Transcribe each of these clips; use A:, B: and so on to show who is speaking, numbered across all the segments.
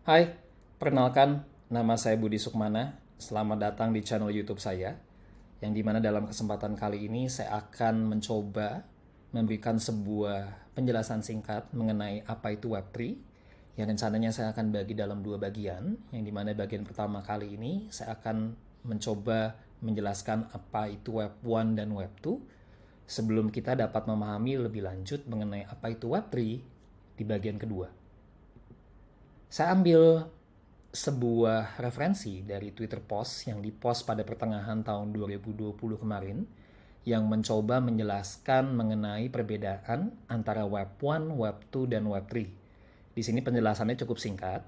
A: Hai, perkenalkan, nama saya Budi Sukmana. Selamat datang di channel YouTube saya, yang dimana dalam kesempatan kali ini saya akan mencoba memberikan sebuah penjelasan singkat mengenai apa itu Web3, yang rencananya saya akan bagi dalam dua bagian, yang dimana bagian pertama kali ini saya akan mencoba menjelaskan apa itu Web1 dan Web2, sebelum kita dapat memahami lebih lanjut mengenai apa itu Web3 di bagian kedua. Saya ambil sebuah referensi dari Twitter post yang dipost pada pertengahan tahun 2020 kemarin yang mencoba menjelaskan mengenai perbedaan antara Web 1, Web 2, dan Web 3. Di sini penjelasannya cukup singkat,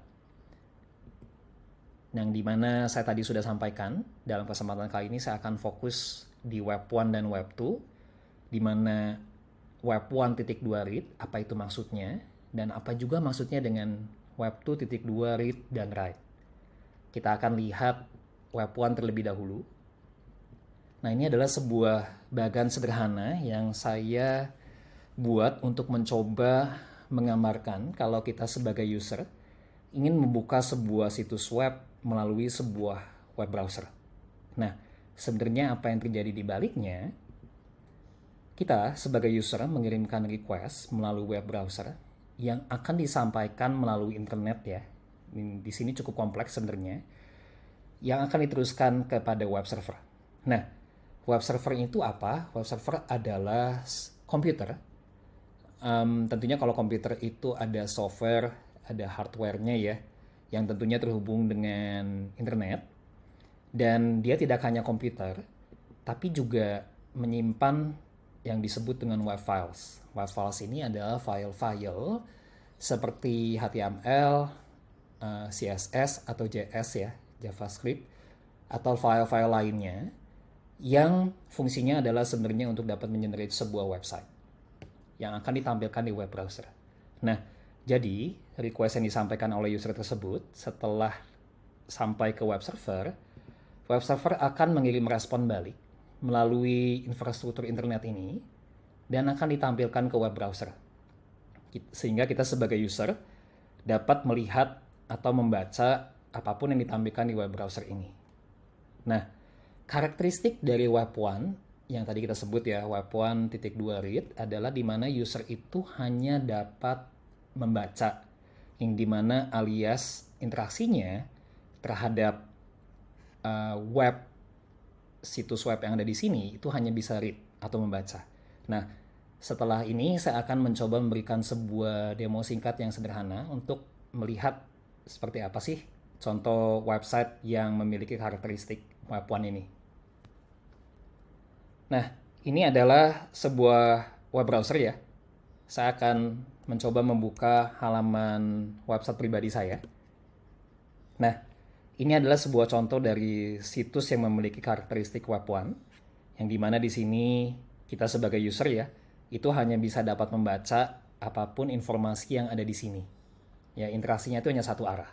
A: yang dimana saya tadi sudah sampaikan. Dalam kesempatan kali ini saya akan fokus di Web 1 dan Web 2, di mana Web 1.2 read, apa itu maksudnya, dan apa juga maksudnya dengan Web 2.2 read dan write. Kita akan lihat Web 1 terlebih dahulu. Nah, ini adalah sebuah bagan sederhana yang saya buat untuk mencoba menggambarkan kalau kita sebagai user ingin membuka sebuah situs web melalui sebuah web browser. Nah, sebenarnya apa yang terjadi di baliknya, kita sebagai user mengirimkan request melalui web browser yang akan disampaikan melalui internet ya. Di sini cukup kompleks sebenarnya, yang akan diteruskan kepada web server. Nah, web server itu apa? Web server adalah komputer. Tentunya kalau komputer itu ada software, ada hardware-nya ya, yang tentunya terhubung dengan internet. Dan dia tidak hanya komputer, tapi juga menyimpan yang disebut dengan web files. Web files ini adalah file-file seperti HTML, CSS atau JS ya, JavaScript, atau file-file lainnya yang fungsinya adalah sebenarnya untuk dapat mengenerate sebuah website yang akan ditampilkan di web browser. Nah, jadi request yang disampaikan oleh user tersebut setelah sampai ke web server akan mengirim respon balik melalui infrastruktur internet ini dan akan ditampilkan ke web browser. Sehingga kita sebagai user dapat melihat atau membaca apapun yang ditampilkan di web browser ini. Nah, karakteristik dari Web 1 yang tadi kita sebut ya, Web 1.2 read adalah di mana user itu hanya dapat membaca, yang dimana alias interaksinya terhadap situs web yang ada di sini itu hanya bisa read atau membaca. Nah, setelah ini saya akan mencoba memberikan sebuah demo singkat yang sederhana untuk melihat seperti apa sih contoh website yang memiliki karakteristik Web 1 ini. Nah, ini adalah sebuah web browser ya. Saya akan mencoba membuka halaman website pribadi saya. Nah, ini adalah sebuah contoh dari situs yang memiliki karakteristik Web 1, yang dimana di sini kita sebagai user ya, itu hanya bisa dapat membaca apapun informasi yang ada di sini. Ya, interaksinya itu hanya satu arah.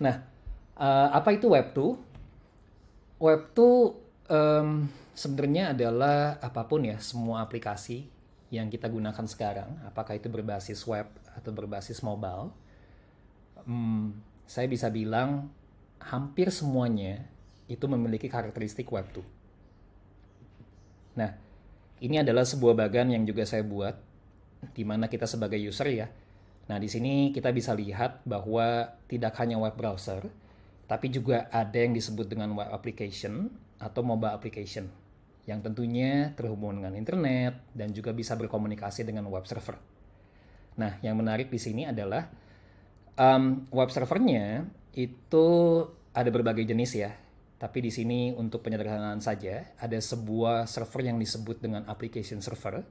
A: Nah, apa itu Web 2? Web 2 sebenarnya adalah apapun ya, semua aplikasi yang kita gunakan sekarang, apakah itu berbasis web atau berbasis mobile, saya bisa bilang hampir semuanya itu memiliki karakteristik Web 2. Nah, ini adalah sebuah bagan yang juga saya buat, di mana kita sebagai user ya. Nah, di sini kita bisa lihat bahwa tidak hanya web browser, tapi juga ada yang disebut dengan web application atau mobile application, yang tentunya terhubung dengan internet dan juga bisa berkomunikasi dengan web server. Nah, yang menarik di sini adalah web servernya itu ada berbagai jenis ya. Tapi di sini untuk penyederhanaan saja, ada sebuah server yang disebut dengan application server.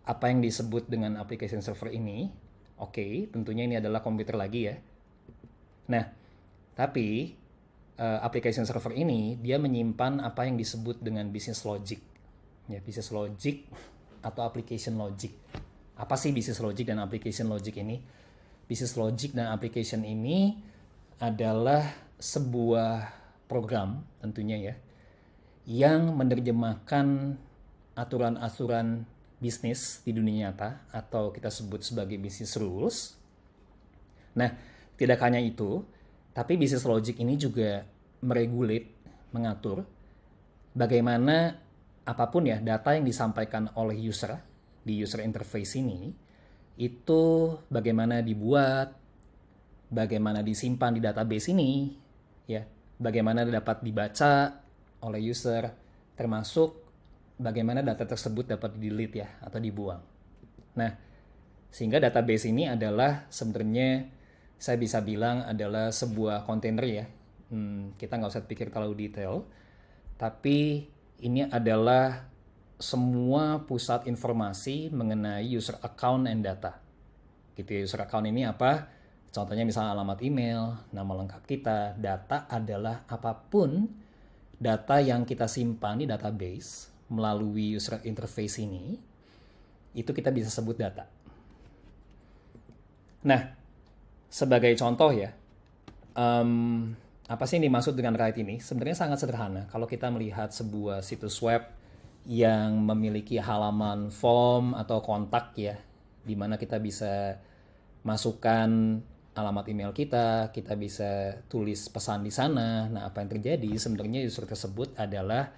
A: Apa yang disebut dengan application server ini? Oke, tentunya ini adalah komputer lagi ya. Nah, tapi application server ini dia menyimpan apa yang disebut dengan business logic. Ya, business logic atau application logic. Apa sih business logic dan application logic ini? Business logic dan application ini adalah sebuah program tentunya ya, yang menerjemahkan aturan-aturan bisnis di dunia nyata atau kita sebut sebagai business rules Nah, tidak hanya itu, tapi business logic ini juga meregulate, mengatur bagaimana apapun ya data yang disampaikan oleh user di user interface ini itu bagaimana dibuat, bagaimana disimpan di database ini, ya, bagaimana dapat dibaca oleh user, termasuk bagaimana data tersebut dapat di-delete ya atau dibuang. Nah, sehingga database ini adalah sebenarnya saya bisa bilang adalah sebuah kontainer ya. Kita nggak usah pikir terlalu detail, tapi ini adalah semua pusat informasi mengenai user account and data. Gitu ya, user account ini apa? Contohnya misalnya alamat email, nama lengkap kita. Data adalah apapun data yang kita simpan di database melalui user interface ini, itu kita bisa sebut data. Nah, sebagai contoh ya, apa sih yang dimaksud dengan write ini? Sebenarnya sangat sederhana. Kalau kita melihat sebuah situs web yang memiliki halaman form atau kontak ya, di mana kita bisa masukkan alamat email kita bisa tulis pesan di sana. Nah, apa yang terjadi? Sebenarnya user tersebut adalah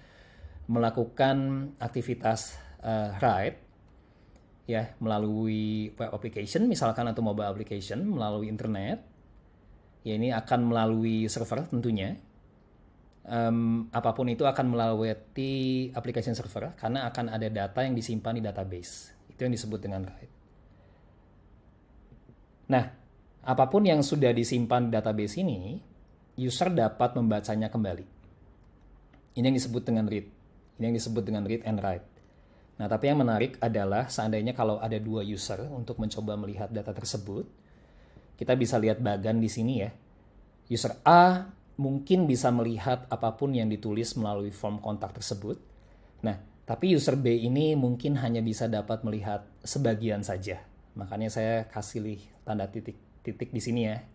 A: melakukan aktivitas write ya melalui web application misalkan atau mobile application melalui internet. Ya, ini akan melalui server tentunya. Apapun itu akan melewati application server karena akan ada data yang disimpan di database. Itu yang disebut dengan write. Nah, apapun yang sudah disimpan di database ini, user dapat membacanya kembali. Ini yang disebut dengan read. Ini yang disebut dengan read and write. Nah, tapi yang menarik adalah seandainya kalau ada dua user untuk mencoba melihat data tersebut, kita bisa lihat bagan di sini ya. User A mungkin bisa melihat apapun yang ditulis melalui form kontak tersebut. Nah, tapi user B ini mungkin hanya bisa dapat melihat sebagian saja. Makanya saya kasih tanda titik di sini ya,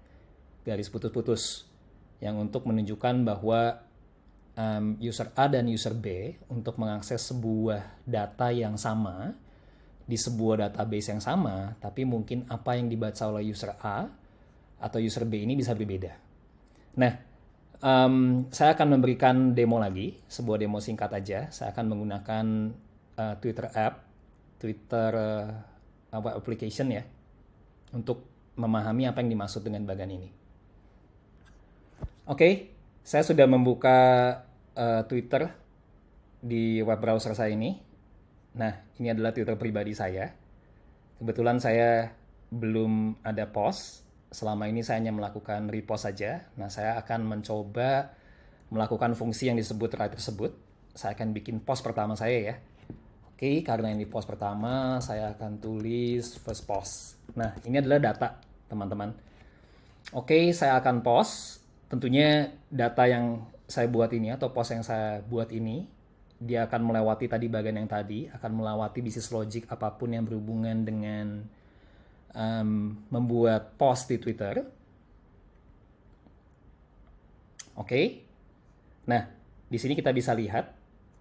A: garis putus-putus, yang untuk menunjukkan bahwa user A dan user B untuk mengakses sebuah data yang sama di sebuah database yang sama, tapi mungkin apa yang dibaca oleh user A atau user B ini bisa berbeda. Nah, saya akan memberikan demo lagi, sebuah demo singkat aja. Saya akan menggunakan Twitter app, Twitter web application ya, untuk memahami apa yang dimaksud dengan bagan ini. Oke. Saya sudah membuka Twitter di web browser saya ini. Nah, ini adalah Twitter pribadi saya. Kebetulan saya belum ada post. Selama ini saya hanya melakukan repost saja. Nah, saya akan mencoba melakukan fungsi yang disebut write tersebut. Saya akan bikin post pertama saya ya. Oke, karena ini post pertama, saya akan tulis first post. Nah, ini adalah data, teman-teman. Oke, saya akan post. Tentunya data yang saya buat ini atau post yang saya buat ini, dia akan melewati tadi bagian yang tadi, akan melewati business logic apapun yang berhubungan dengan membuat post di Twitter. Oke. Nah, di sini kita bisa lihat.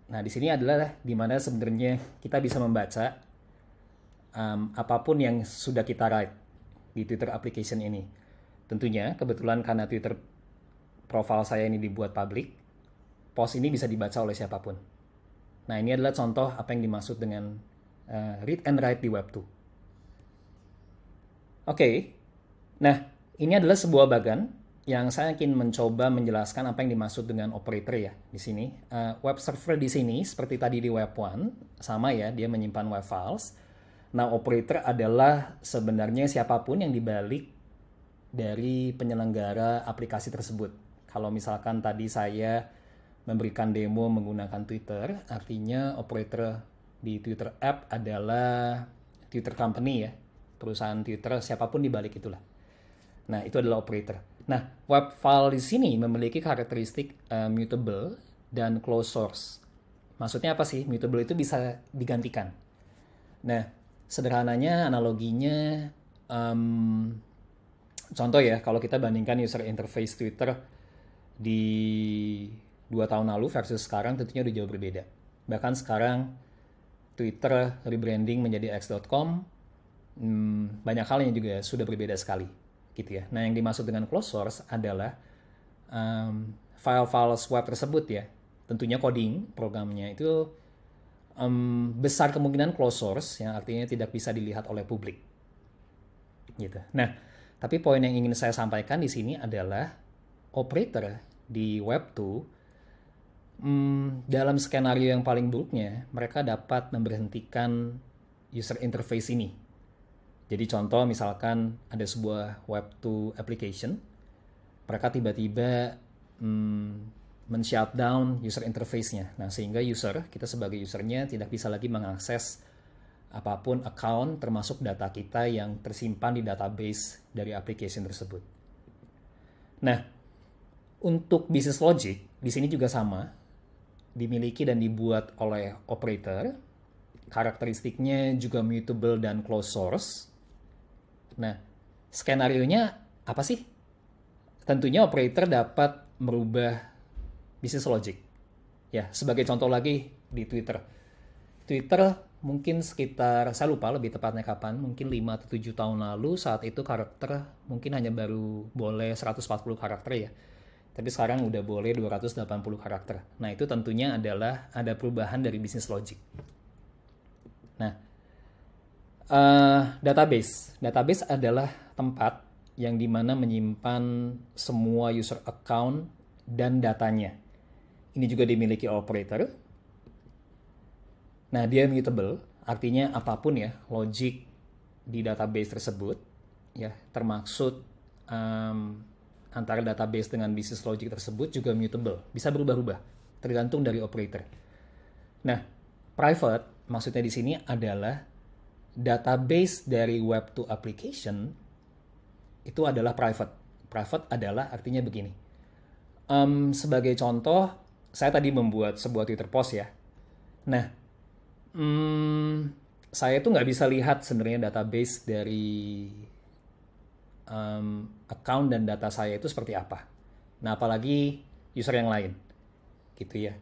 A: Nah, di sini adalah di mana sebenarnya kita bisa membaca apapun yang sudah kita write di Twitter application ini. Tentunya, kebetulan karena Twitter profile saya ini dibuat public, post ini bisa dibaca oleh siapapun. Nah, ini adalah contoh apa yang dimaksud dengan read and write di Web2. Oke. Nah, ini adalah sebuah bagan yang saya ingin mencoba menjelaskan apa yang dimaksud dengan operator ya di sini. Web server di sini seperti tadi di Web1 sama ya, dia menyimpan web files. Nah, operator adalah sebenarnya siapapun yang dibalik dari penyelenggara aplikasi tersebut. Kalau misalkan tadi saya memberikan demo menggunakan Twitter, artinya operator di Twitter app adalah Twitter company ya, perusahaan Twitter, siapapun di balik itulah. Nah, itu adalah operator. Nah, web file di sini memiliki karakteristik mutable dan closed source. Maksudnya apa sih? Mutable itu bisa digantikan. Nah, sederhananya analoginya, contoh ya, kalau kita bandingkan user interface Twitter di 2 tahun lalu versus sekarang tentunya udah jauh berbeda. Bahkan sekarang Twitter rebranding menjadi x.com, banyak hal yang juga sudah berbeda sekali. gitu ya. Nah, yang dimaksud dengan closed source adalah file-file web tersebut ya. Tentunya coding programnya itu besar kemungkinan closed source, yang artinya tidak bisa dilihat oleh publik. Gitu. Nah, tapi poin yang ingin saya sampaikan di sini adalah operator di Web2 dalam skenario yang paling buruknya, mereka dapat memberhentikan user interface ini. Jadi contoh misalkan ada sebuah Web2 application, mereka tiba-tiba men-shutdown user interface-nya. Nah, sehingga kita sebagai usernya tidak bisa lagi mengakses apapun account termasuk data kita yang tersimpan di database dari application tersebut. Nah, untuk business logic di sini juga sama, dimiliki dan dibuat oleh operator. Karakteristiknya juga mutable dan closed source. Nah, skenario-nya apa sih? Tentunya operator dapat merubah business logic. Ya, sebagai contoh lagi di Twitter. Twitter mungkin sekitar, saya lupa lebih tepatnya kapan, mungkin 5 atau 7 tahun lalu, saat itu karakter mungkin hanya baru boleh 140 karakter ya. Tapi sekarang udah boleh 280 karakter. Nah, itu tentunya adalah ada perubahan dari business logic. Nah, database. Database adalah tempat yang dimana menyimpan semua user account dan datanya. Ini juga dimiliki operator. Nah, dia mutable, artinya apapun ya, logic di database tersebut, ya, termaksud antara database dengan business logic tersebut juga mutable, bisa berubah-ubah, tergantung dari operator. Nah, private maksudnya di sini adalah database dari Web2 application itu adalah private. Private adalah artinya begini. Sebagai contoh, saya tadi membuat sebuah Twitter post ya. Nah, saya tuh nggak bisa lihat sebenarnya database dari account dan data saya itu seperti apa. Nah, apalagi user yang lain, gitu ya.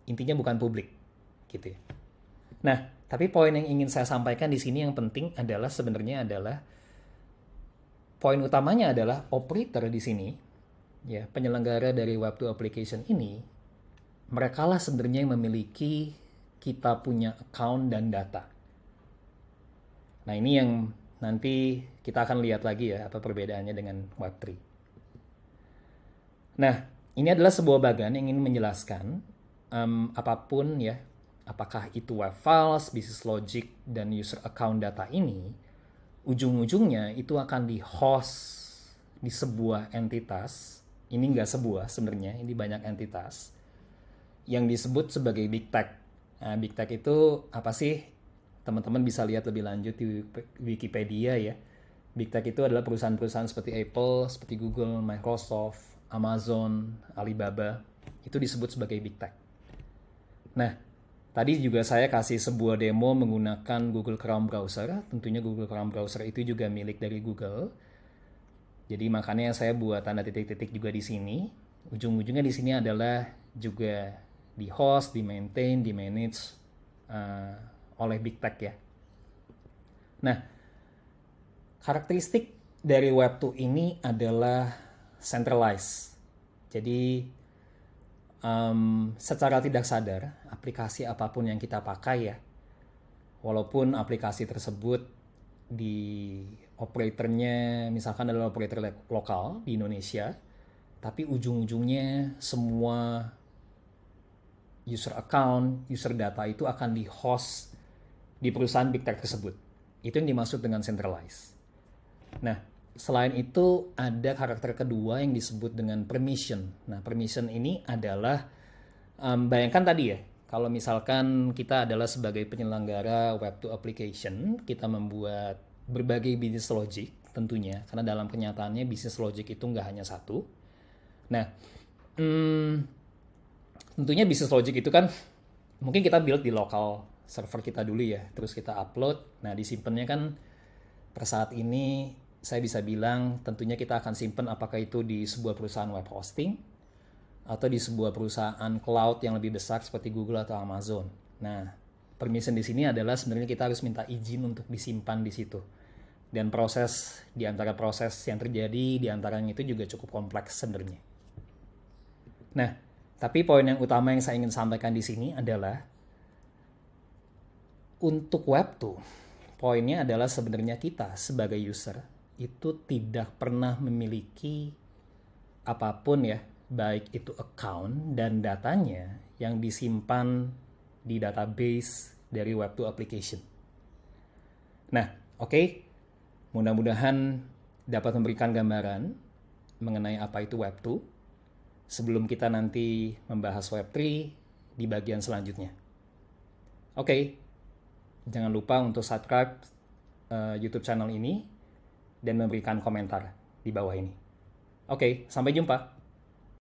A: Intinya bukan publik, gitu ya. Nah, tapi poin yang ingin saya sampaikan di sini yang penting adalah sebenarnya adalah poin utamanya adalah operator di sini, ya, penyelenggara dari Web2 application ini, mereka lah sebenarnya yang memiliki kita punya account dan data. Nah, ini yang nanti kita akan lihat lagi ya, apa perbedaannya dengan Web3. Nah, ini adalah sebuah bagan yang ingin menjelaskan apapun ya, apakah itu web files, business logic, dan user account data ini, ujung-ujungnya itu akan di-host di sebuah entitas. Ini nggak sebuah sebenarnya, ini banyak entitas yang disebut sebagai Big Tech. Nah, Big Tech itu apa sih? Teman-teman bisa lihat lebih lanjut di Wikipedia ya. Big Tech itu adalah perusahaan-perusahaan seperti Apple, seperti Google, Microsoft, Amazon, Alibaba. Itu disebut sebagai Big Tech. Nah, tadi juga saya kasih sebuah demo menggunakan Google Chrome Browser. Tentunya Google Chrome Browser itu juga milik dari Google. Jadi makanya saya buat tanda titik-titik juga di sini. Ujung-ujungnya di sini adalah juga di host, di maintain, di manage oleh Big Tech ya. Nah, karakteristik dari Web2 ini adalah centralized. Jadi secara tidak sadar, aplikasi apapun yang kita pakai ya, walaupun aplikasi tersebut di operatornya misalkan adalah operator lokal di Indonesia, tapi ujung-ujungnya semua user account, user data itu akan di-host di perusahaan Big Tech tersebut. Itu yang dimaksud dengan centralized. Nah, selain itu ada karakter kedua yang disebut dengan permission. Nah, permission ini adalah, bayangkan tadi ya, kalau misalkan kita adalah sebagai penyelenggara Web2 application, kita membuat berbagai business logic tentunya, karena dalam kenyataannya business logic itu nggak hanya satu. Nah, tentunya business logic itu kan mungkin kita build di lokal server kita dulu ya, terus kita upload. Nah, disimpannya kan per saat ini saya bisa bilang tentunya kita akan simpan apakah itu di sebuah perusahaan web hosting atau di sebuah perusahaan cloud yang lebih besar seperti Google atau Amazon. Nah, permission di sini adalah sebenarnya kita harus minta izin untuk disimpan di situ. Dan di antara proses yang terjadi di antaranya itu juga cukup kompleks sebenarnya. Nah, tapi poin yang utama yang saya ingin sampaikan di sini adalah untuk Web2, poinnya adalah sebenarnya kita sebagai user itu tidak pernah memiliki apapun ya, baik itu account dan datanya yang disimpan di database dari Web2 application. Nah, oke. Mudah-mudahan dapat memberikan gambaran mengenai apa itu Web2 sebelum kita nanti membahas Web3 di bagian selanjutnya. Oke, jangan lupa untuk subscribe YouTube channel ini dan memberikan komentar di bawah ini. Oke, sampai jumpa.